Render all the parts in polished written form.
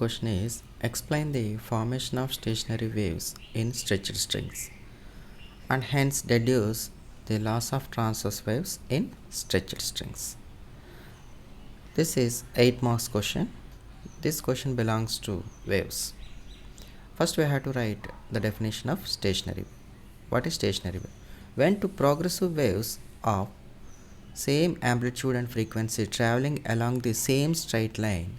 question is explain the formation of stationary waves in stretched strings and hence deduce the laws of transverse waves in stretched strings. This is 8 marks question. This question belongs to waves. First we have to write the definition of stationary wave. What is stationary wave? When two progressive waves of same amplitude and frequency traveling along the same straight line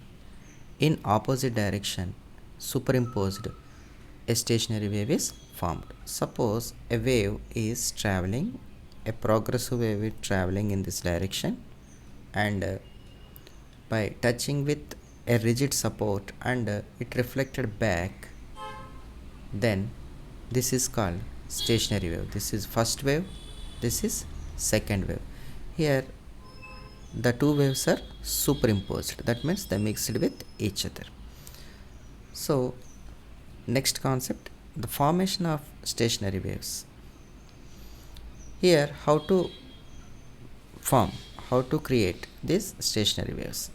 in opposite direction superimposed, a stationary wave is formed. Suppose a wave is traveling, a progressive wave is traveling in this direction, and by touching with a rigid support and it reflected back, then this is called stationary wave. This is first wave, this is second wave. Here the two waves are superimposed, that means they mixed with each other. So next concept, the formation of stationary waves. Here how to create these stationary waves.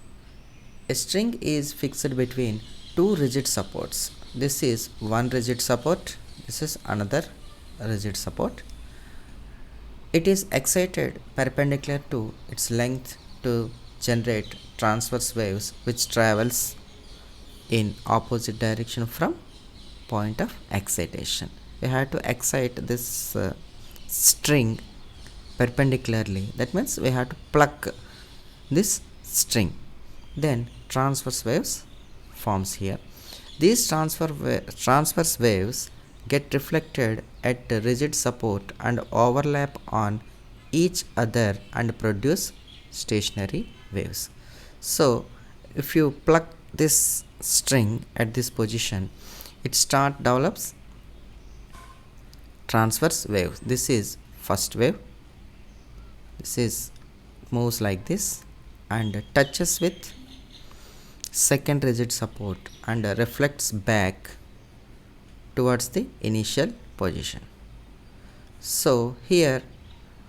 A string is fixed between two rigid supports. This is one rigid support, this is another rigid support. It is excited perpendicular to its length to generate transverse waves which travels in opposite direction from point of excitation. We have to excite this string perpendicularly, that means we have to pluck this string, then transverse waves forms here. These transverse waves get reflected at the rigid support and overlap on each other and produce stationary waves. So if you pluck this string at this position, it develops transverse waves. This is first wave, this is moves like this and touches with second rigid support and reflects back towards the initial position. So here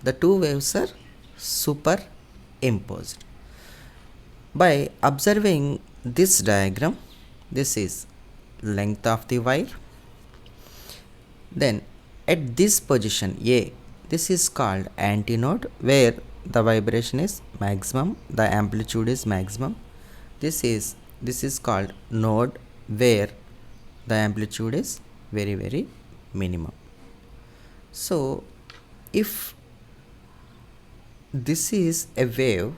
the two waves are superimposed. By observing this diagram, this is length of the wire, then at this position A, this is called antinode, where the vibration is maximum, the amplitude is maximum. This is called node, where the amplitude is very minimum. So if this is a wave,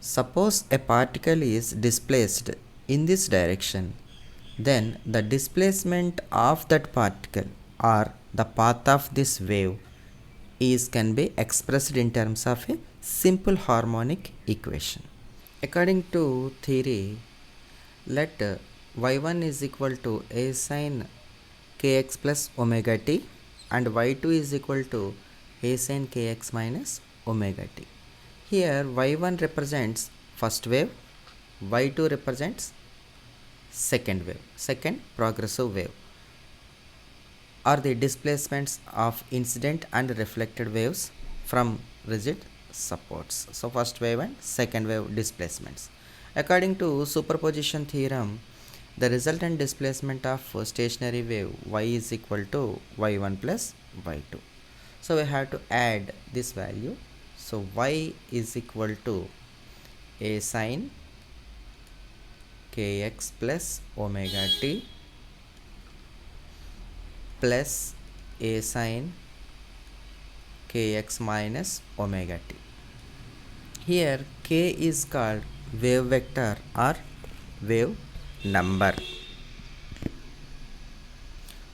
suppose a particle is displaced in this direction, then the displacement of that particle or the path of this wave can be expressed in terms of a simple harmonic equation. According to theory, let y1 is equal to a sin kx plus omega t and y2 is equal to a sin kx minus omega t. Here y1 represents first wave, y2 represents second wave, second progressive wave, are the displacements of incident and reflected waves from rigid supports. So first wave and second wave displacements. According to superposition theorem, the resultant displacement of stationary wave y is equal to y1 plus y2. So we have to add this value. So y is equal to a sin kx plus omega t plus a sin kx minus omega t. Here k is called wave vector or wave number.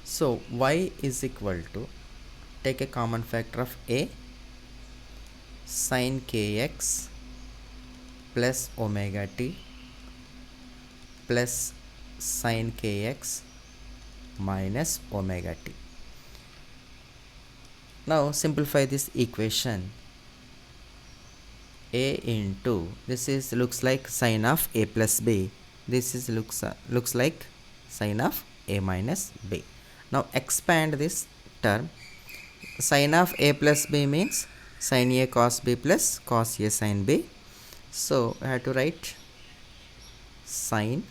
So y is equal to, take a common factor of a, sin kx plus omega t plus sin kx minus omega t. Now simplify this equation. A into, this is looks like sin of a plus b, this is looks like sin of a minus b. Now expand this term. Sin of a plus b means sin a cos b plus cos a sin b. So I have to write sin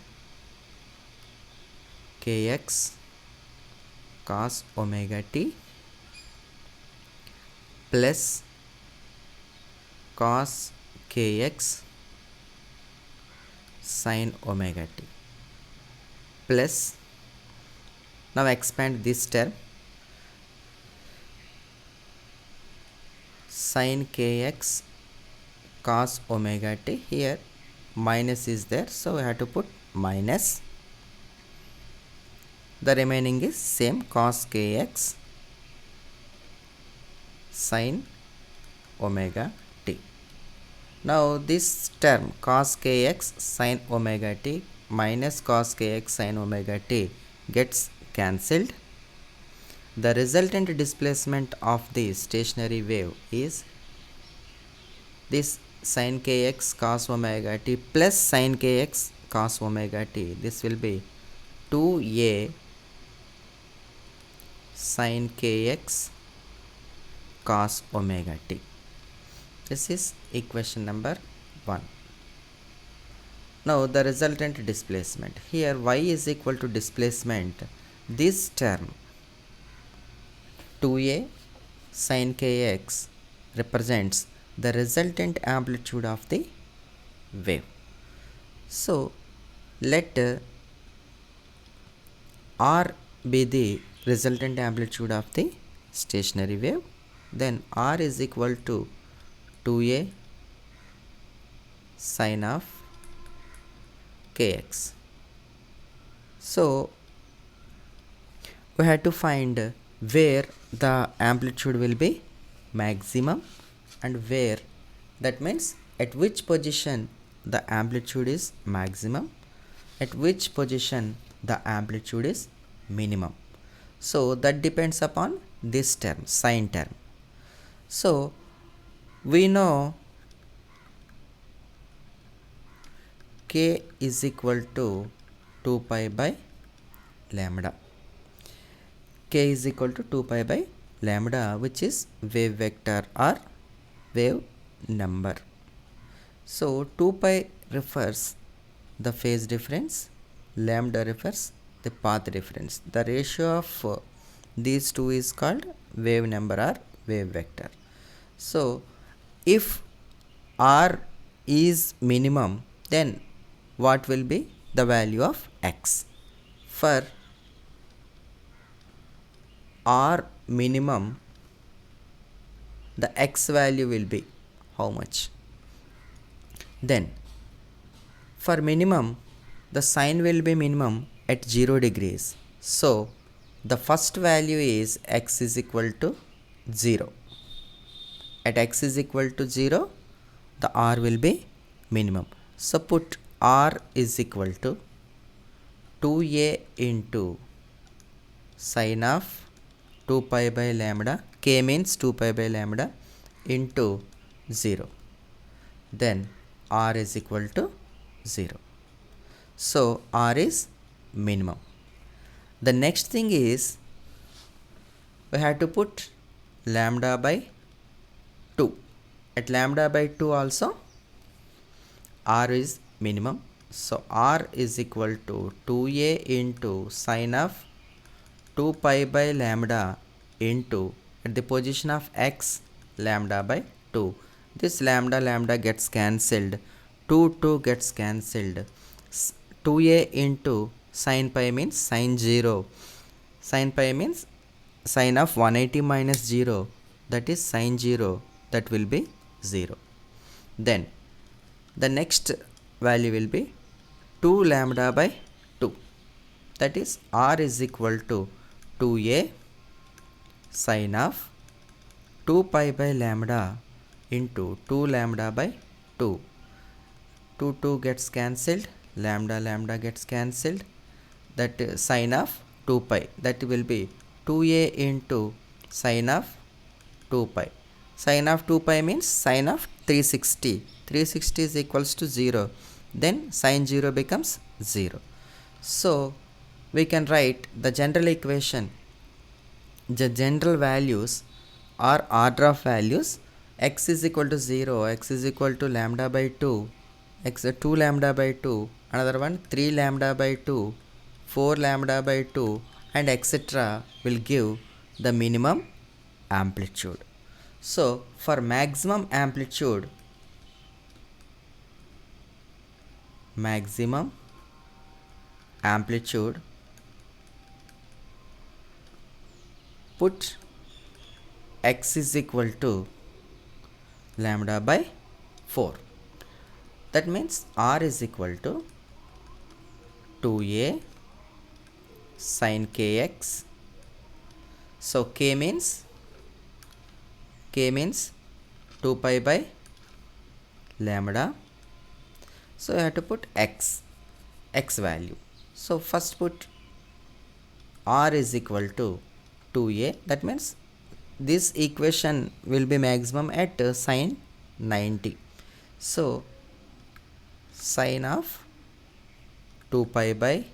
kx cos omega t plus cos kx sin omega t plus, now expand this term, sin kx cos omega t. Here minus is there, so we have to put minus. The remaining is same, cos kx sin omega t. Now this term cos kx sin omega t minus cos kx sin omega t gets cancelled. The resultant displacement of the stationary wave is this sin kx cos omega t plus sin kx cos omega t. This will be 2a sin kx cos omega t. This is equation number 1. Now the resultant displacement. Here y is equal to displacement. This term 2a sin kx represents the resultant amplitude of the wave. So let r be the resultant amplitude of the stationary wave. Then r is equal to 2a sin of kx. So we have to find where the amplitude will be maximum and where, that means at which position the amplitude is maximum, at which position the amplitude is minimum. So that depends upon this term, sin term. So we know k is equal to 2 pi by lambda. K is equal to 2 pi by lambda, which is wave vector or wave number. So 2 pi refers the phase difference, lambda refers the path difference. The ratio of these two is called wave number or wave vector. So if r is minimum, then what will be the value of x? For r minimum, the x value will be how much? Then for minimum, the sign will be minimum at 0 degrees. So the first value is x is equal to 0. At x is equal to 0, the r will be minimum. So put r is equal to 2a into sin of 2 pi by lambda, k means 2 pi by lambda, into 0. Then r is equal to 0. So r is minimum. The next thing is we have to put lambda by 2. At lambda by 2 also r is minimum. So r is equal to 2a into sin of 2 pi by lambda into, at the position of x, lambda by 2. This lambda gets cancelled, 2 gets cancelled. 2a into sin pi means sin 0. Sin pi means sin of 180 minus 0, that is sin 0, that will be 0. Then the next value will be 2 lambda by 2, that is r is equal to 2a sin of 2 pi by lambda into 2 lambda by 2. 2 gets cancelled, lambda gets cancelled, that sin of 2 pi, that will be 2a into sin of 2 pi. Sin of 2 pi means sin of 360. 360 is equals to 0. Then sin 0 becomes 0. So we can write the general equation. The general values or order of values: x is equal to 0, x is equal to lambda by 2, x 2 lambda by 2, another one 3 lambda by 2, 4 lambda by 2, and etc. will give the minimum amplitude. So for maximum amplitude, put x is equal to lambda by 4. That means r is equal to 2a sin kx. So k means 2 pi by lambda. So you have to put x value. So first put r is equal to 2a. That means this equation will be maximum at sin 90. So sin of 2 pi by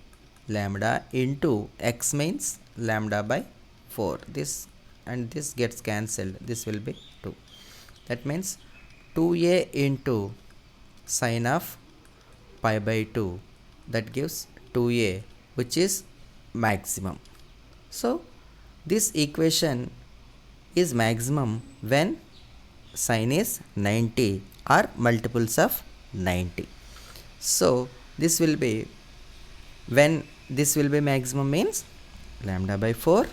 lambda into x means lambda by 4. This and this gets cancelled. This will be 2. That means 2a into sin of pi by 2. That gives 2a, which is maximum. So this equation is maximum when sin is 90 or multiples of 90. So this will be, when this will be maximum means lambda by 4.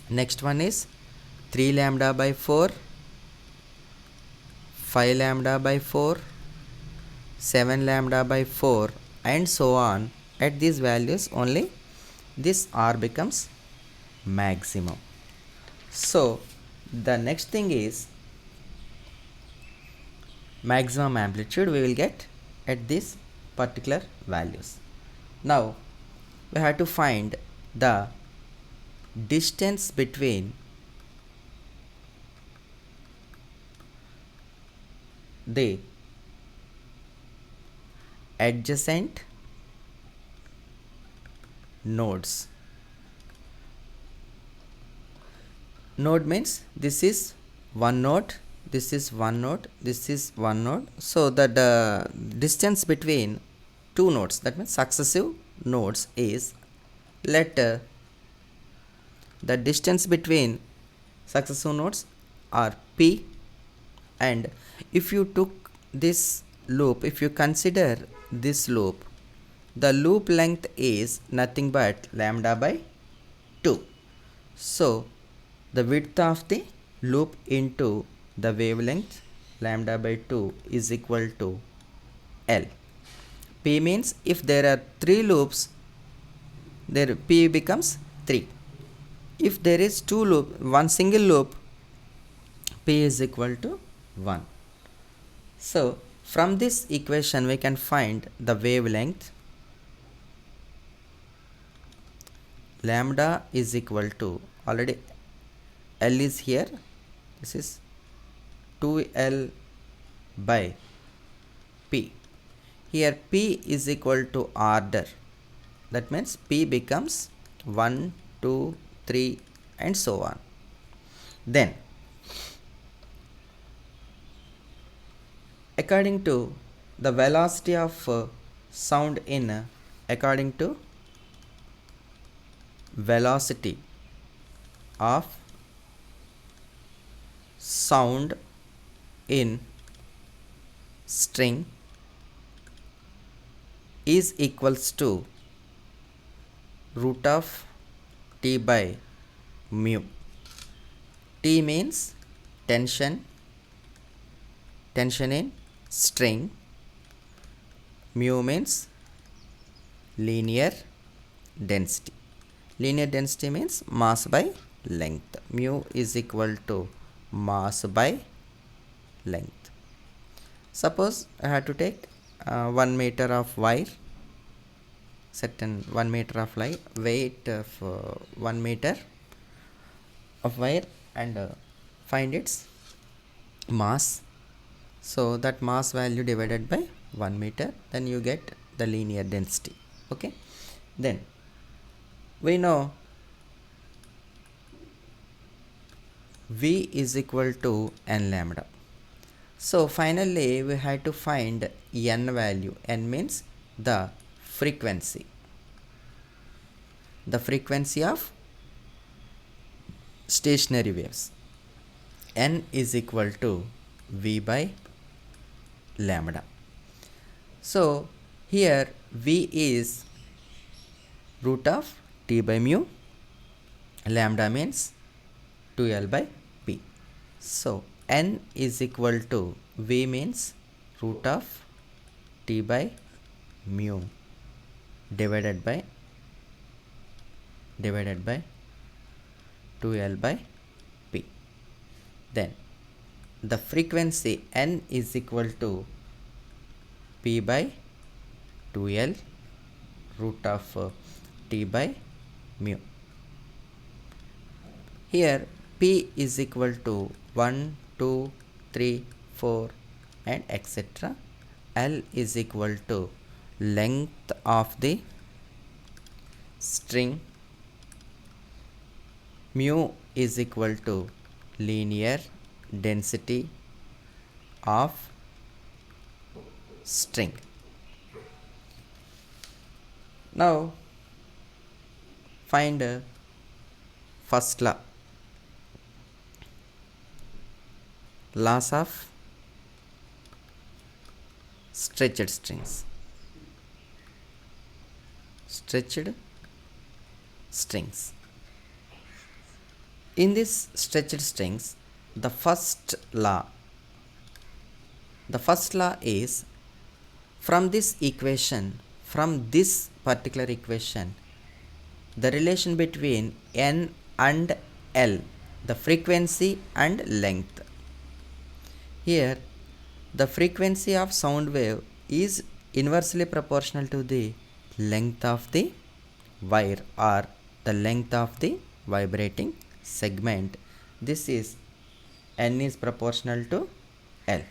Next one is 3 lambda by 4, 5 lambda by 4, 7 lambda by 4, and so on. At these values only this r becomes maximum. So the next thing is maximum amplitude we will get at these particular values. Now we have to find the distance between the adjacent nodes. Node means this is one node, this is one node, this is one node. So that the distance between two nodes, that means successive nodes, is, let the distance between successive nodes are p, and if you took this loop, if you consider this loop, the loop length is nothing but lambda by 2. So the width of the loop into the wavelength lambda by 2 is equal to L. P means if there are 3 loops, there P becomes 3. If there is one single loop, P is equal to 1. So from this equation we can find the wavelength. Lambda is equal to, already L is here, this is 2L by P. Here P is equal to order. That means P becomes 1, 2, 3 and so on. Then according to the velocity of sound in, according to velocity of sound in string is equals to root of T by mu. T means tension in string, mu means linear density. Linear density means mass by length. Mu is equal to mass by length. Suppose I have to take 1 meter of wire, certain 1 meter of weight of 1 meter of wire, and find its mass. So that mass value divided by 1 meter, then you get the linear density. Okay, then we know V is equal to n lambda. So finally we have to find n value. N means the frequency of stationary waves. N is equal to V by lambda. So here V is root of T by mu, lambda means 2L by P. So N is equal to V means root of T by mu divided by 2L by P. Then the frequency N is equal to P by 2L root of T by mu. Here P is equal to 1, 2, 3, 4 and etc. L is equal to length of the string. Mu is equal to linear density of string. Now find first laws of stretched strings. In this stretched strings, the first law is from this particular equation, the relation between N and L, the frequency and length. Here the frequency of sound wave is inversely proportional to the length of the wire or the length of the vibrating segment. This is N is proportional to L.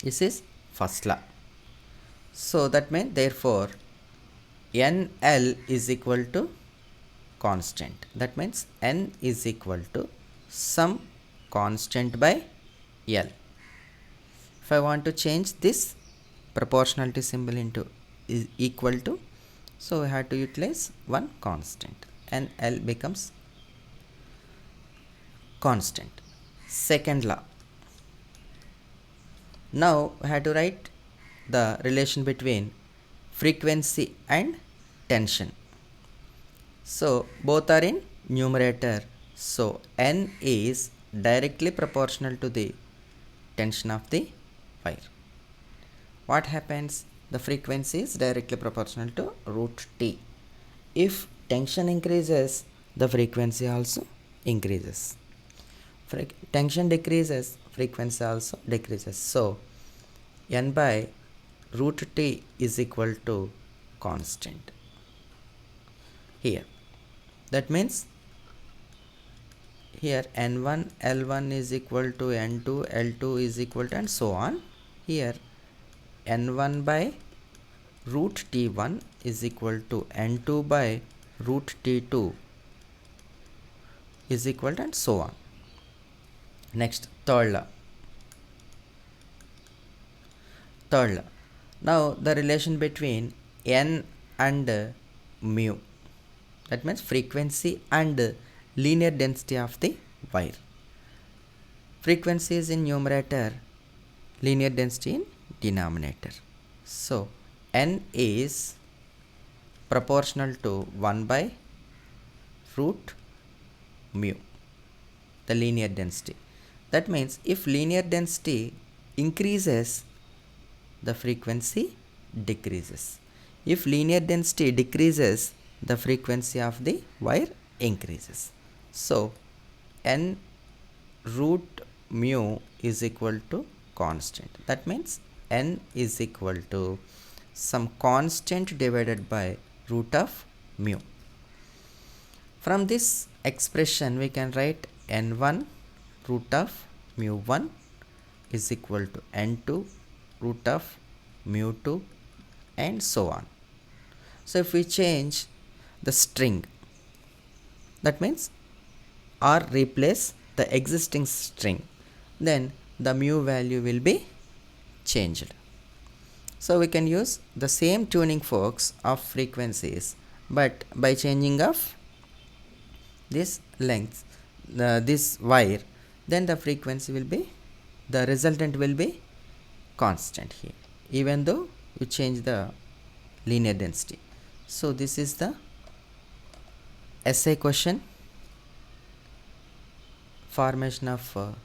This is first law. So that means therefore NL is equal to constant. That means N is equal to some constant by L. If I want to change this proportionality symbol into is equal to, so I have to utilize one constant and L becomes constant. Second law. Now I have to write the relation between frequency and tension. So both are in numerator. So N is directly proportional to the tension of the wire. What happens? The frequency is directly proportional to root T. If tension increases, the frequency also increases. Tension decreases, frequency also decreases. So N by root T is equal to constant here. That means here N1 L1 is equal to N2 L2 is equal to and so on. Here N1 by root T1 is equal to N2 by root T2 is equal to and so on. Next, third law. Now the relation between N and mu, that means frequency and linear density of the wire. Frequency is in numerator, linear density in denominator. So N is proportional to 1 by root mu, the linear density. That means if linear density increases, the frequency decreases. If linear density decreases, the frequency of the wire increases. So N root mu is equal to constant. That means N is equal to some constant divided by root of mu. From this expression we can write N1 root of mu1 is equal to N2 root of mu2 and so on. So if we change the string, that means or replace the existing string, then the mu value will be changed. So we can use the same tuning forks of frequencies, but by changing of this length, this wire, then the frequency will be, the resultant will be constant here, even though you change the linear density. So this is the essay question, formation of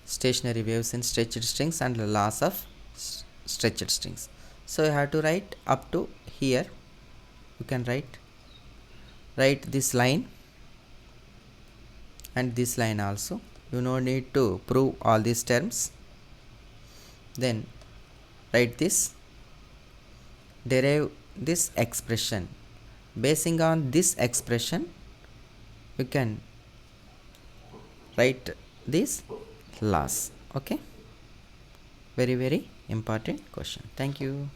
stationary waves in stretched strings and the loss of stretched strings. So you have to write up to here. You can write this line and this line also. You no need to prove all these terms. Then write this, derive this expression. Basing on this expression, you can write this loss. Okay, very important question. Thank you.